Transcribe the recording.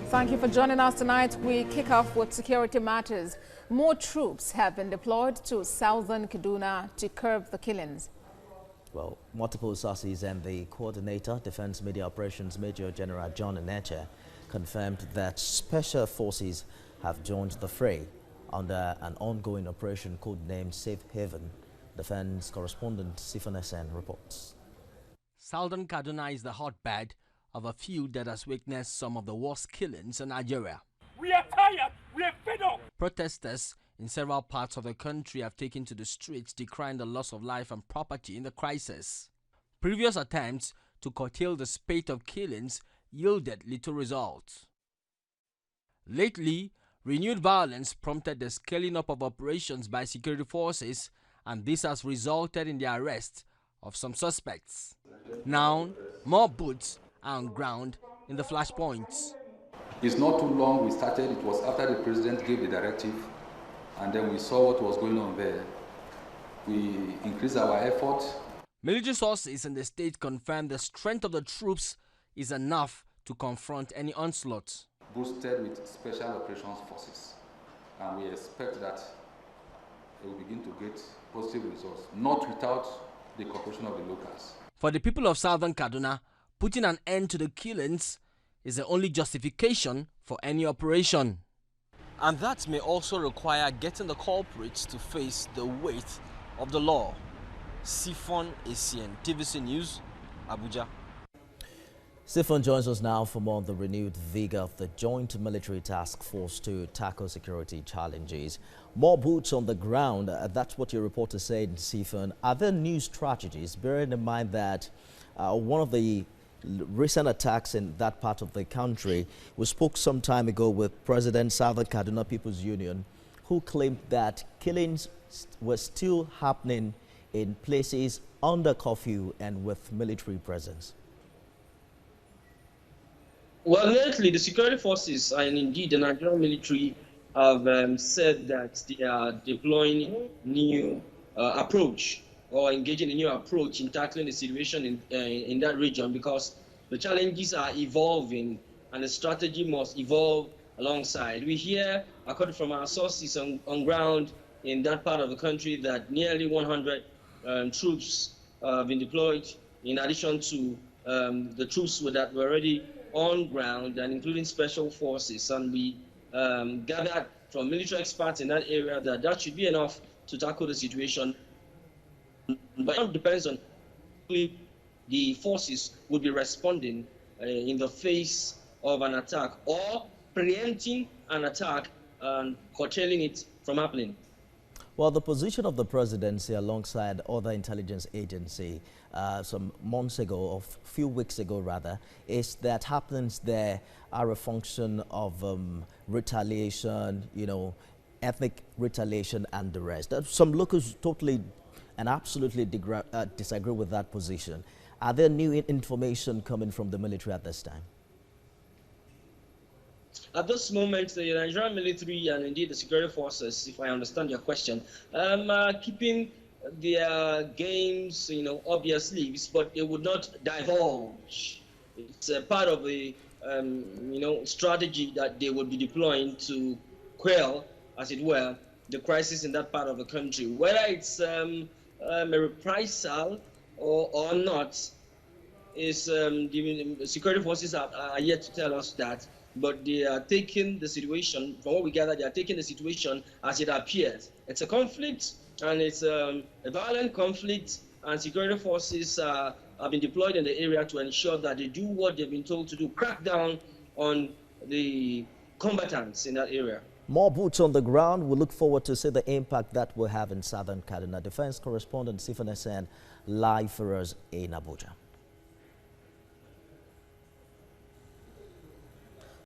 Thank you for joining us tonight. We kick off with security matters. More troops have been deployed to southern Kaduna to curb the killings. Well, multiple sources and the coordinator, Defense Media Operations Major General John Eneche, confirmed that special forces have joined the fray under an ongoing operation codenamed Safe Haven. Defense correspondent Stephen Essen reports. Southern Kaduna is the hotbed of a feud that has witnessed some of the worst killings in Nigeria. We are tired. We are fed up. Protesters in several parts of the country have taken to the streets decrying the loss of life and property in the crisis. Previous attempts to curtail the spate of killings yielded little results. Lately, renewed violence prompted the scaling up of operations by security forces, and this has resulted in the arrest of some suspects. Now, more boots are on ground in the flashpoints. It's not too long we started. It was after the president gave the directive, and then we saw what was going on there. We increased our effort. Military sources in the state confirmed the strength of the troops is enough to confront any onslaught. Boosted with special operations forces, and we expect that we will begin to get positive results, not without the cooperation of the locals. For the people of southern Kaduna, putting an end to the killings is the only justification for any operation. And that may also require getting the culprits to face the weight of the law. Stephen Essen, TVC News, Abuja. Stephen joins us now for more on the renewed vigor of the Joint Military Task Force to tackle security challenges. More boots on the ground, that's what your reporter said, Stephen. Are there new strategies, bearing in mind that one of the recent attacks in that part of the country, we spoke some time ago with President Southern Kaduna People's Union, who claimed that killings were still happening in places under curfew and with military presence? Well, lately, the security forces and indeed the Nigerian military have said that they are deploying new approach or engaging a new approach in tackling the situation in that region, because the challenges are evolving and the strategy must evolve alongside. We hear, according from our sources on ground in that part of the country, that nearly 100 troops have been deployed in addition to the troops that were already on ground, and including special forces. And we gathered from military experts in that area that that should be enough to tackle the situation. But it depends on who the forces would be responding in the face of an attack, or preempting an attack and curtailing it from happening. Well, the position of the presidency alongside other intelligence agency some months ago, or a few weeks ago rather, is that happenings there are a function of retaliation, ethnic retaliation and the rest. Some locals totally and absolutely disagree with that position. Are there new information coming from the military at this time? At this moment, the Nigerian military and indeed the security forces, if I understand your question, are keeping their games, up their sleeves, but they would not divulge. It's a part of the, strategy that they would be deploying to quell, as it were, the crisis in that part of the country. Whether it's a reprisal or not, is the security forces are yet to tell us that. But they are taking the situation, from what we gather, they are taking the situation as it appears. It's a conflict, and it's a violent conflict, and security forces have been deployed in the area to ensure that they do what they've been told to do, crack down on the combatants in that area. More boots on the ground. We look forward to see the impact that will have in southern Kaduna. Defense correspondent Stephen Essen live for us in Abuja.